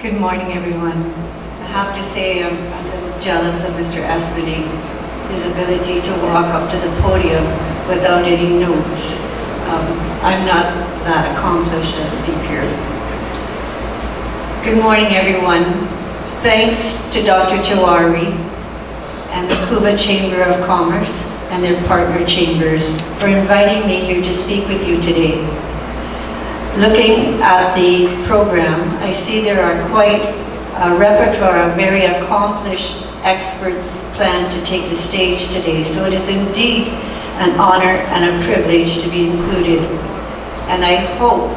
Good morning, everyone. I have to say I'm a little jealous of Mr. Espedy, his ability to walk up to the podium without any notes. I'm not that accomplished a speaker. Good morning, everyone. Thanks to Dr. Jawari and the Cuba Chamber of Commerce and their partner chambers for inviting me here to speak with you today. Looking at the program, I see there are quite a repertoire of very accomplished experts planned to take the stage today. So it is indeed an honor and a privilege to be included. And I hope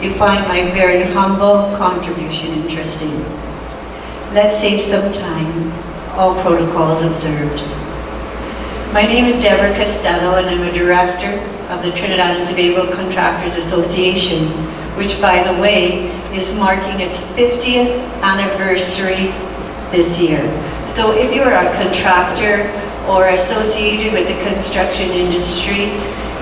you find my very humble contribution interesting. Let's save some time, all protocols observed. My name is Debra Costello and I'm a director of the Trinidad and Tobago Contractors Association, which, by the way, is marking its 50th anniversary this year. So if you're a contractor or associated with the construction industry,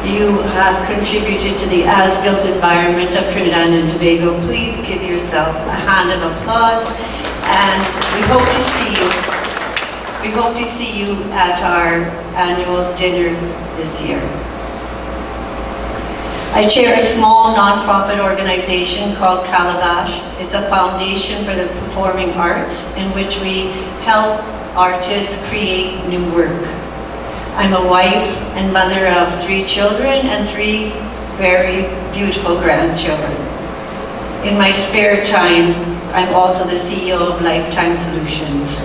you have contributed to the as-built environment of Trinidad and Tobago. Please give yourself a hand of applause, and we hope to see you. We hope to see you at our annual dinner this year. I chair a small nonprofit organization called Calabash. It's a foundation for the performing arts in which we help artists create new work. I'm a wife and mother of 3 children and 3 very beautiful grandchildren. In my spare time, I'm also the CEO of Lifetime Solutions.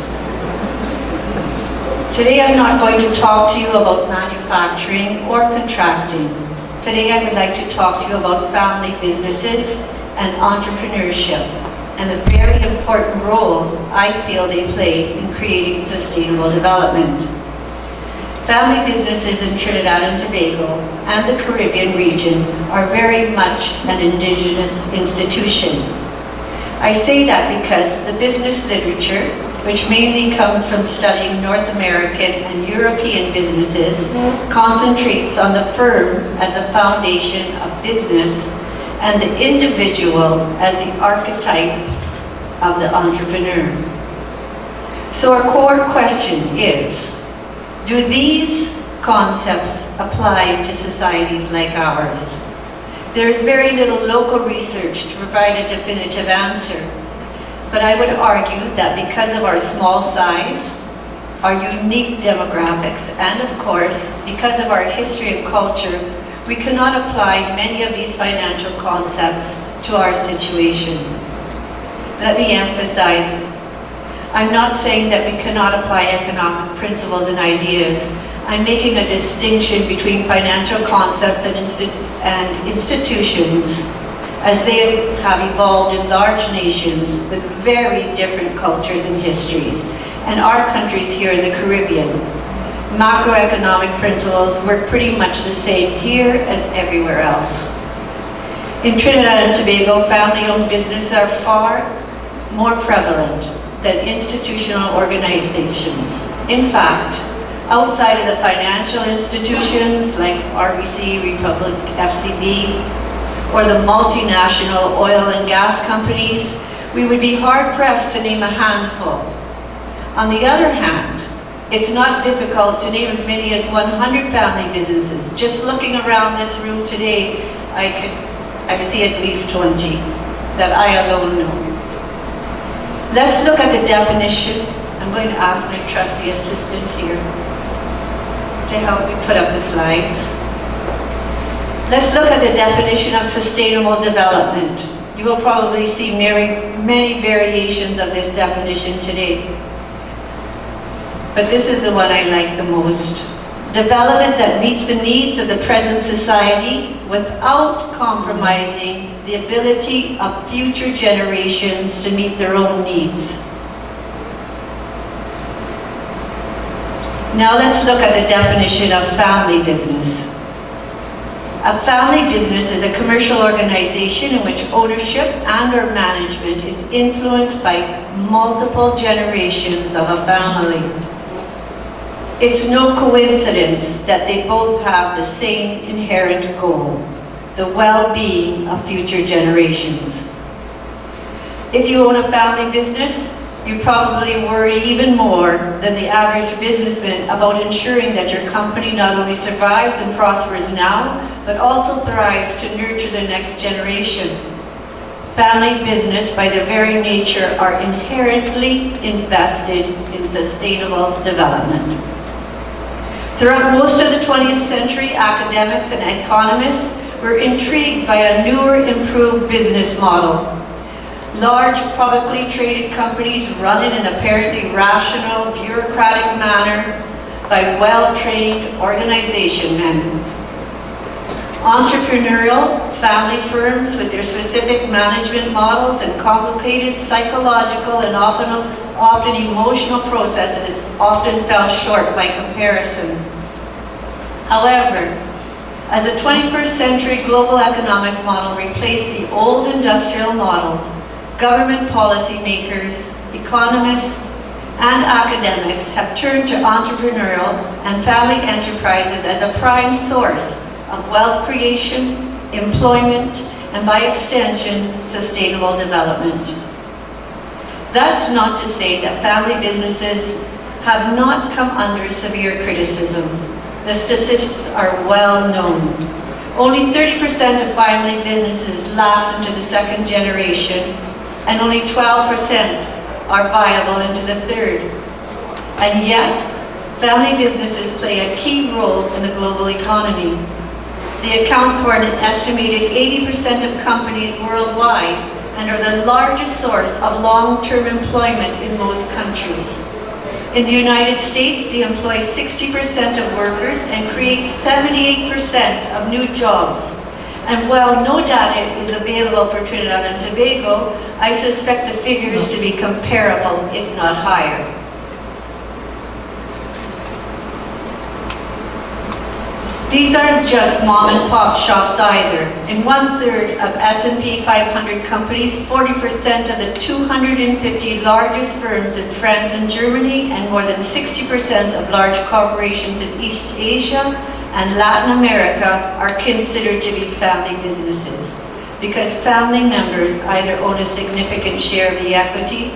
Today I'm not going to talk to you about manufacturing or contracting. Today I would like to talk to you about family businesses and entrepreneurship and the very important role I feel they play in creating sustainable development. Family businesses in Trinidad and Tobago and the Caribbean region are very much an indigenous institution. I say that because the business literature, which mainly comes from studying North American and European businesses, concentrates on the firm as the foundation of business and the individual as the archetype of the entrepreneur. So our core question is, do these concepts apply to societies like ours? There is very little local research to provide a definitive answer. But I would argue that because of our small size, our unique demographics, and of course, because of our history and culture, we cannot apply many of these financial concepts to our situation. Let me emphasize, I'm not saying that we cannot apply economic principles and ideas. I'm making a distinction between financial concepts and institutions as they have evolved in large nations with very different cultures and histories, and our countries here in the Caribbean. Macroeconomic principles work pretty much the same here as everywhere else. In Trinidad and Tobago, family-owned businesses are far more prevalent than institutional organizations. In fact, outside of the financial institutions like RBC, Republic, FCB, or the multinational oil and gas companies, we would be hard-pressed to name a handful. On the other hand, it's not difficult to name as many as 100 family businesses. Just looking around this room today, I see at least 20 that I alone know. Let's look at the definition. I'm going to ask my trusty assistant here to help me put up the slides. Let's look at the definition of sustainable development. You will probably see many variations of this definition today. But this is the one I like the most. Development that meets the needs of the present society without compromising the ability of future generations to meet their own needs. Now let's look at the definition of family business. A family business is a commercial organization in which ownership and/or management is influenced by multiple generations of a family. It's no coincidence that they both have the same inherent goal, the well-being of future generations. If you own a family business, you probably worry even more than the average businessman about ensuring that your company not only survives and prospers now, but also thrives to nurture the next generation. Family business, by their very nature, are inherently invested in sustainable development. Throughout most of the 20th century, academics and economists were intrigued by a newer, improved business model. Large, publicly traded companies run in an apparently rational, bureaucratic manner by well-trained organization men. Entrepreneurial family firms with their specific management models and complicated psychological and often emotional processes often fell short by comparison. However, as the 21st century global economic model replaced the old industrial model, government policymakers, economists, and academics have turned to entrepreneurial and family enterprises as a prime source of wealth creation, employment, and by extension, sustainable development. That's not to say that family businesses have not come under severe criticism. The statistics are well known. Only 30% of family businesses last into the second generation, and only 12% are viable into the third. And yet, family businesses play a key role in the global economy. They account for an estimated 80% of companies worldwide and are the largest source of long-term employment in most countries. In the United States, they employ 60% of workers and create 78% of new jobs. And while no data is available for Trinidad and Tobago, I suspect the figures to be comparable, if not higher. These aren't just mom and pop shops either. In 1/3 of S&P 500 companies, 40% of the 250 largest firms in France and Germany, and more than 60% of large corporations in East Asia and Latin America are considered to be family businesses, because family members either own a significant share of the equity,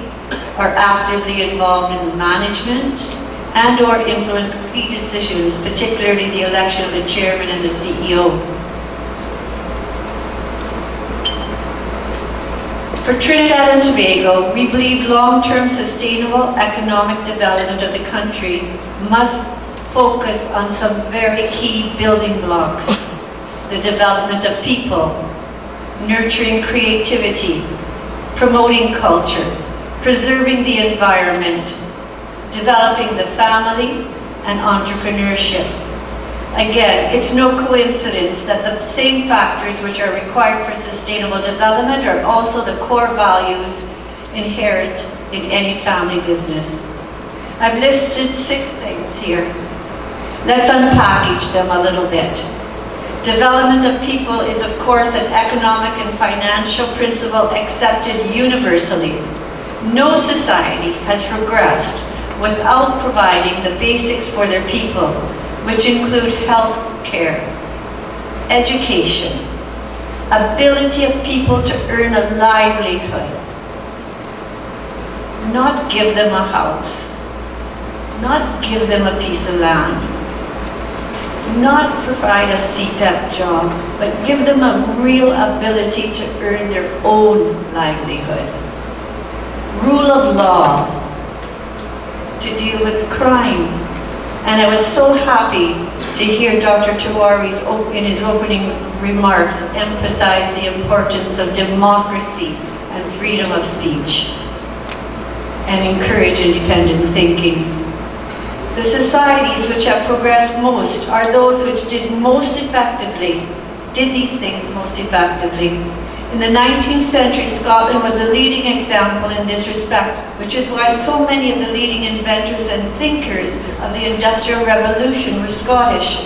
are actively involved in the management, and or influence key decisions, particularly the election of the chairman and the CEO. For Trinidad and Tobago, we believe long-term sustainable economic development of the country must focus on some very key building blocks: the development of people, nurturing creativity, promoting culture, preserving the environment, developing the family, and entrepreneurship. Again, it's no coincidence that the same factors which are required for sustainable development are also the core values inherent in any family business. I've listed 6 things here. Let's unpackage them a little bit. Development of people is, of course, an economic and financial principle accepted universally. No society has progressed without providing the basics for their people, which include health care, education, ability of people to earn a livelihood, not give them a house, not give them a piece of land, not provide a CPEP job, but give them a real ability to earn their own livelihood. Rule of law, to deal with crime. And I was so happy to hear Dr. Tawari's in his opening remarks emphasize the importance of democracy and freedom of speech and encourage independent thinking. The societies which have progressed most are those which did these things most effectively. In the 19th century, Scotland was the leading example in this respect, which is why so many of the leading inventors and thinkers of the Industrial Revolution were Scottish.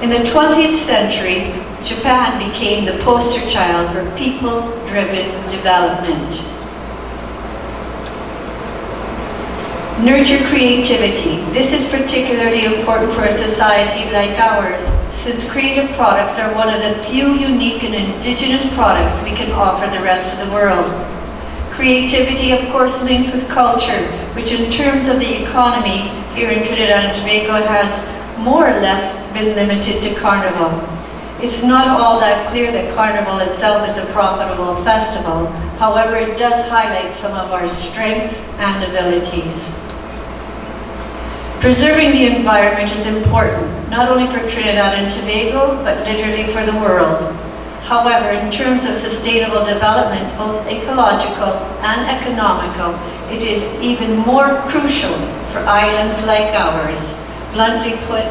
In the 20th century, Japan became the poster child for people-driven development. Nurture creativity. This is particularly important for a society like ours, since creative products are one of the few unique and indigenous products we can offer the rest of the world. Creativity, of course, links with culture, which in terms of the economy here in Trinidad and Tobago has more or less been limited to Carnival. It's not all that clear that Carnival itself is a profitable festival. However, it does highlight some of our strengths and abilities. Preserving the environment is important, not only for Trinidad and Tobago, but literally for the world. However, in terms of sustainable development, both ecological and economical, it is even more crucial for islands like ours. Bluntly put,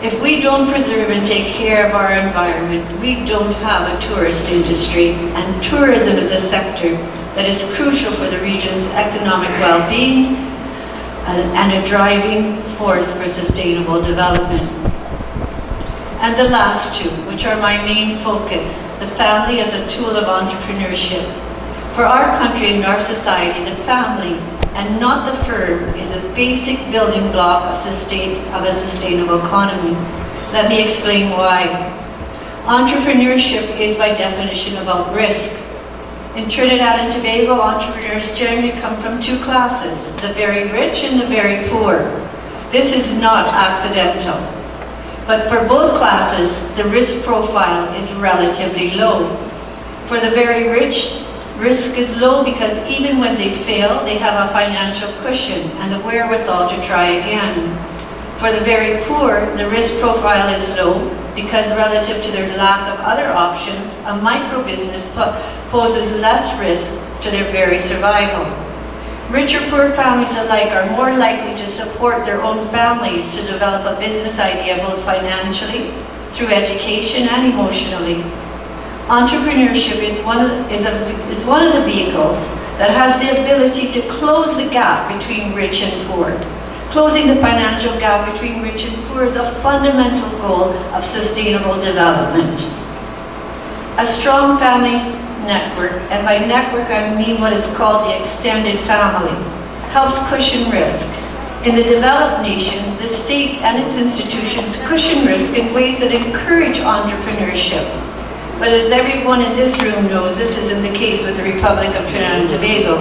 if we don't preserve and take care of our environment, we don't have a tourist industry, and tourism is a sector that is crucial for the region's economic well-being and a driving force for sustainable development. And the last two, which are my main focus, the family as a tool of entrepreneurship. For our country and our society, the family, and not the firm, is a basic building block of a sustainable economy. Let me explain why. Entrepreneurship is by definition about risk. In Trinidad and Tobago, entrepreneurs generally come from two classes, the very rich and the very poor. This is not accidental. But for both classes, the risk profile is relatively low. For the very rich, risk is low because even when they fail, they have a financial cushion and the wherewithal to try again. For the very poor, the risk profile is low because relative to their lack of other options, a micro-business poses less risk to their very survival. Rich or poor families alike are more likely to support their own families to develop a business idea both financially, through education, and emotionally. Entrepreneurship is one of the vehicles that has the ability to close the gap between rich and poor. Closing the financial gap between rich and poor is a fundamental goal of sustainable development. A strong family network, and by network I mean what is called the extended family, helps cushion risk. In the developed nations, the state and its institutions cushion risk in ways that encourage entrepreneurship. But as everyone in this room knows, this isn't the case with the Republic of Trinidad and Tobago.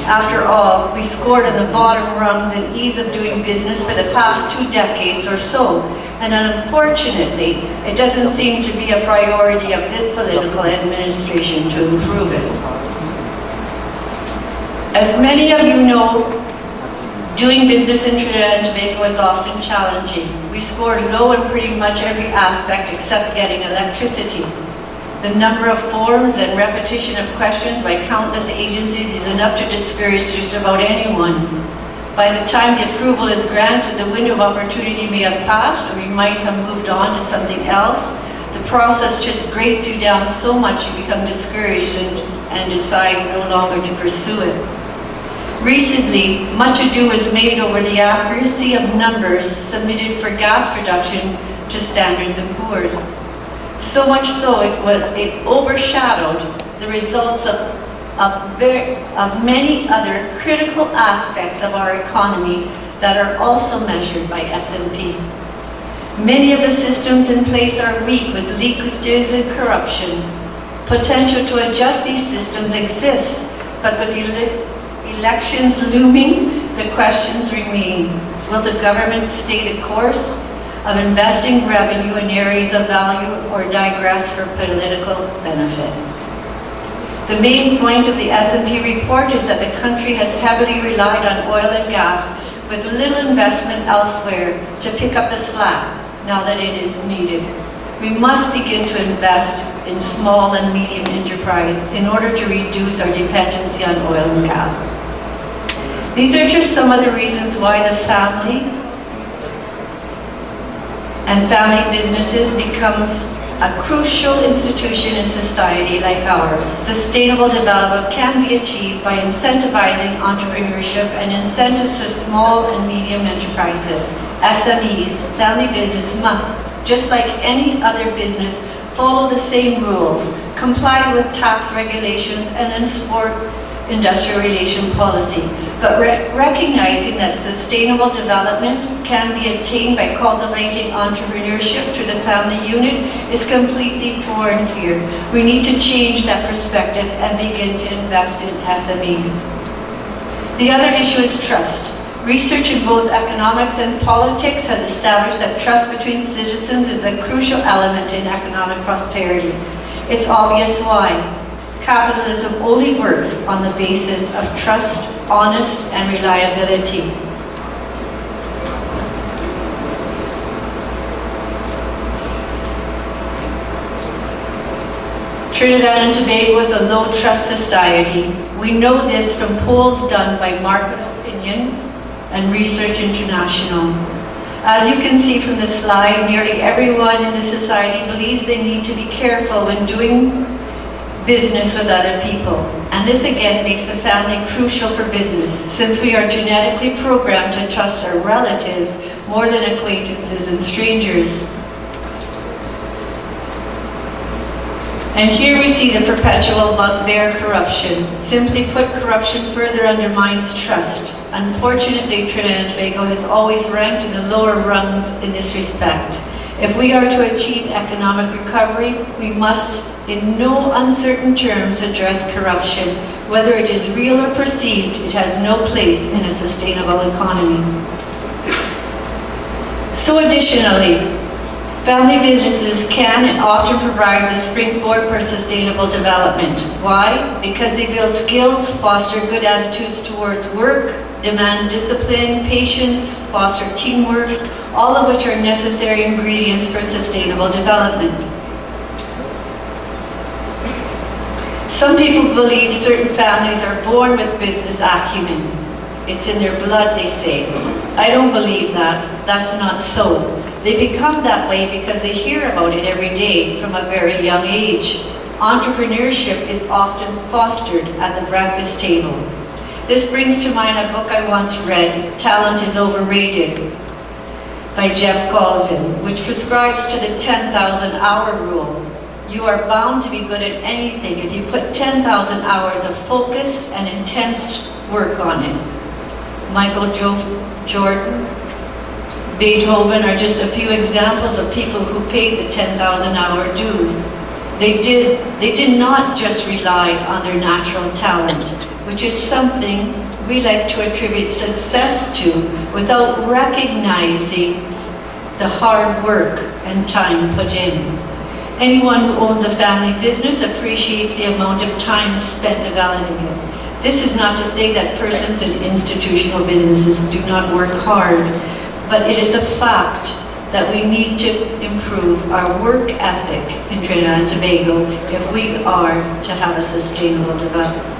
After all, we scored on the bottom rungs in ease of doing business for the past 2 decades or so, and unfortunately, it doesn't seem to be a priority of this political administration to improve it. As many of you know, doing business in Trinidad and Tobago is often challenging. We scored low in pretty much every aspect except getting electricity. The number of forms and repetition of questions by countless agencies is enough to discourage just about anyone. By the time the approval is granted, the window of opportunity may have passed, or we might have moved on to something else. The process just grates you down so much you become discouraged and decide no longer to pursue it. Recently, much ado was made over the accuracy of numbers submitted for gas production to Standards & Poor's. So much so it overshadowed the results of many other critical aspects of our economy that are also measured by S&P. Many of the systems in place are weak with leakages and corruption. Potential to adjust these systems exists, but with elections looming, the questions remain. Will the government stay the course of investing revenue in areas of value or digress for political benefit? The main point of the S&P report is that the country has heavily relied on oil and gas with little investment elsewhere to pick up the slack now that it is needed. We must begin to invest in small and medium enterprise in order to reduce our dependency on oil and gas. These are just some of the reasons why the family and family businesses becomes a crucial institution in society like ours. Sustainable development can be achieved by incentivizing entrepreneurship and incentives to small and medium enterprises. SMEs, family business must, just like any other business, follow the same rules, comply with tax regulations, and industrial relation policy, but recognizing that sustainable development can be attained by cultivating entrepreneurship through the family unit is completely foreign here. We need to change that perspective and begin to invest in SMEs. The other issue is trust. Research in both economics and politics has established that trust between citizens is a crucial element in economic prosperity. It's obvious why. Capitalism only works on the basis of trust, honesty, and reliability. Trinidad and Tobago is a low-trust society. We know this from polls done by Market Opinion and Research International. As you can see from the slide, nearly everyone in the society believes they need to be careful when doing business with other people. And this again makes the family crucial for business, since we are genetically programmed to trust our relatives more than acquaintances and strangers. And here we see the perpetual bugbear corruption. Simply put, corruption further undermines trust. Unfortunately, Trinidad and Tobago has always ranked in the lower rungs in this respect. If we are to achieve economic recovery, we must, in no uncertain terms, address corruption. Whether it is real or perceived, it has no place in a sustainable economy. So additionally, family businesses can and often provide the springboard for sustainable development. Why? Because they build skills, foster good attitudes towards work, demand discipline, patience, foster teamwork, all of which are necessary ingredients for sustainable development. Some people believe certain families are born with business acumen. It's in their blood, they say. I don't believe that. That's not so. They become that way because they hear about it every day from a very young age. Entrepreneurship is often fostered at the breakfast table. This brings to mind a book I once read, Talent is Overrated, by Jeff Colvin, which prescribes to the 10,000 hour rule. You are bound to be good at anything if you put 10,000 hours of focused and intense work on it. Michael Jordan, Beethoven are just a few examples of people who paid the 10,000 hour dues. They did not just rely on their natural talent, which is something we like to attribute success to without recognizing the hard work and time put in. Anyone who owns a family business appreciates the amount of time spent developing it. This is not to say that persons in institutional businesses do not work hard, but it is a fact that we need to improve our work ethic in Trinidad and Tobago if we are to have a sustainable development.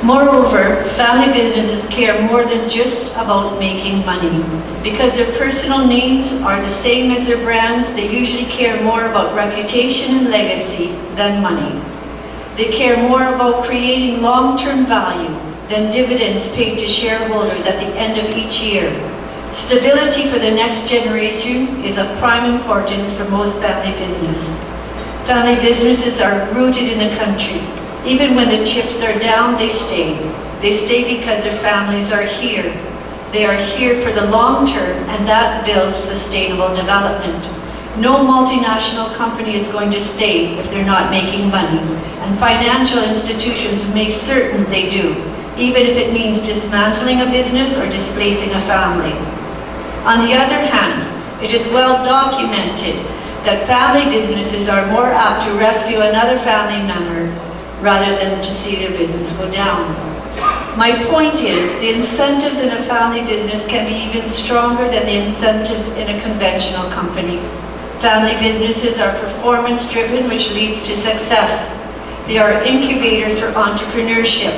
Moreover, family businesses care more than just about making money. Because their personal names are the same as their brands, they usually care more about reputation and legacy than money. They care more about creating long-term value than dividends paid to shareholders at the end of each year. Stability for the next generation is of prime importance for most family business. Family businesses are rooted in the country. Even when the chips are down, they stay. They stay because their families are here. They are here for the long term, and that builds sustainable development. No multinational company is going to stay if they're not making money, and financial institutions make certain they do, even if it means dismantling a business or displacing a family. On the other hand, it is well documented that family businesses are more apt to rescue another family member rather than to see their business go down. My point is, the incentives in a family business can be even stronger than the incentives in a conventional company. Family businesses are performance-driven, which leads to success. They are incubators for entrepreneurship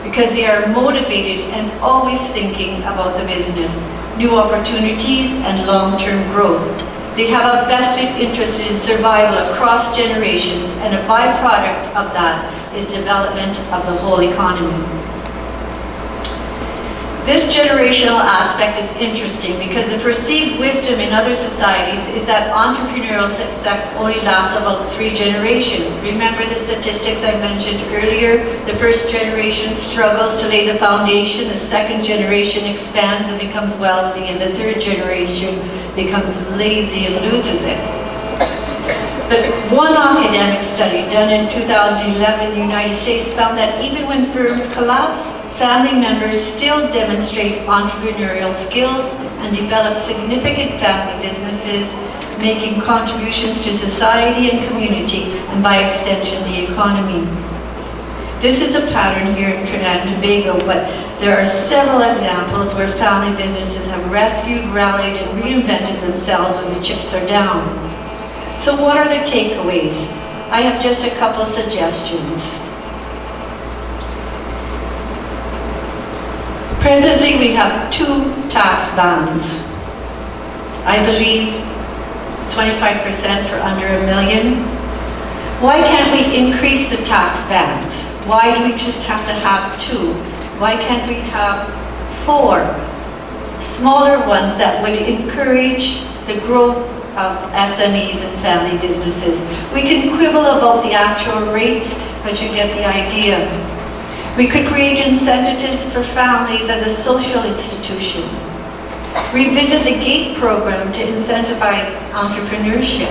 because they are motivated and always thinking about the business, new opportunities, and long-term growth. They have a vested interest in survival across generations, and a byproduct of that is development of the whole economy. This generational aspect is interesting because the perceived wisdom in other societies is that entrepreneurial success only lasts about 3 generations. Remember the statistics I mentioned earlier? The first generation struggles to lay the foundation, the second generation expands and becomes wealthy, and the third generation becomes lazy and loses it. But one academic study done in 2011 in the United States found that even when firms collapse, family members still demonstrate entrepreneurial skills and develop significant family businesses, making contributions to society and community, and by extension, the economy. This is a pattern here in Trinidad and Tobago, but there are several examples where family businesses have rescued, rallied, and reinvented themselves when the chips are down. So what are the takeaways? I have just a couple suggestions. Presently, we have 2 tax bans. I believe 25% for under $1 million. Why can't we increase the tax bans? Why do we just have to have 2? Why can't we have 4 smaller ones that would encourage the growth of SMEs and family businesses? We can quibble about the actual rates, but you get the idea. We could create incentives for families as a social institution. Revisit the GATE program to incentivize entrepreneurship.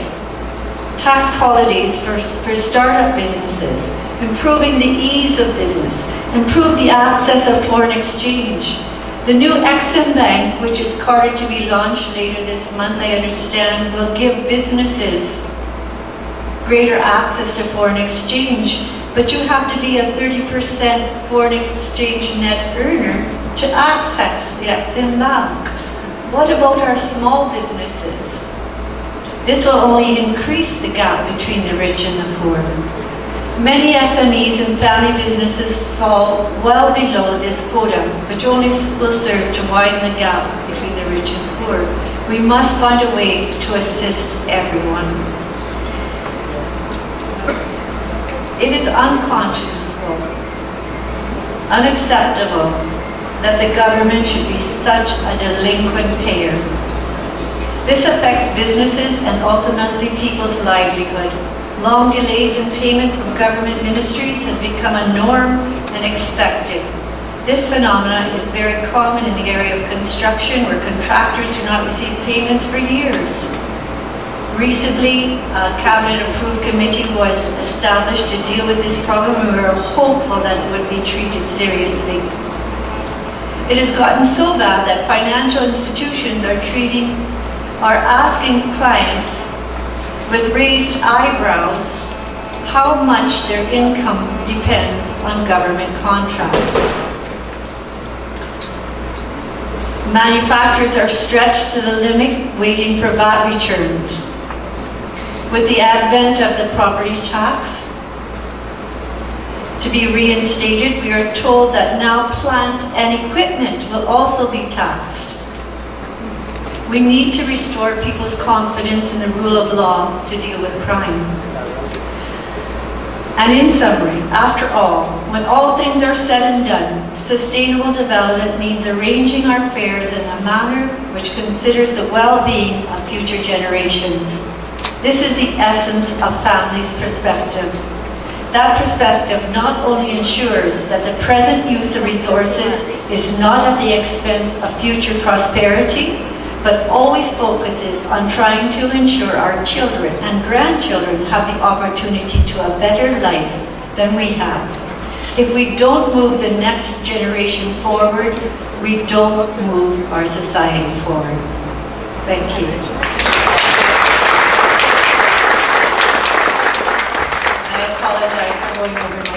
Tax holidays for startup businesses. Improving the ease of business. Improve the access of foreign exchange. The new Exim Bank, which is carted to be launched later this month, I understand, will give businesses greater access to foreign exchange. But you have to be a 30% foreign exchange net earner to access the Exim Bank. What about our small businesses? This will only increase the gap between the rich and the poor. Many SMEs and family businesses fall well below this quota, which only will serve to widen the gap between the rich and poor. We must find a way to assist everyone. It is unconscionable, unacceptable that the government should be such a delinquent payer. This affects businesses and ultimately people's livelihood. Long delays in payment from government ministries has become a norm and expected. This phenomenon is very common in the area of construction, where contractors do not receive payments for years. Recently, a cabinet-approved committee was established to deal with this problem, and we are hopeful that it would be treated seriously. It has gotten so bad that financial institutions are asking clients with raised eyebrows how much their income depends on government contracts. Manufacturers are stretched to the limit, waiting for VAT returns. With the advent of the property tax to be reinstated, we are told that now plant and equipment will also be taxed. We need to restore people's confidence in the rule of law to deal with crime. And in summary, after all, when all things are said and done, sustainable development means arranging our affairs in a manner which considers the well-being of future generations. This is the essence of family's perspective. That perspective not only ensures that the present use of resources is not at the expense of future prosperity, but always focuses on trying to ensure our children and grandchildren have the opportunity to a better life than we have. If we don't move the next generation forward, we don't move our society forward. Thank you. I apologize for going over my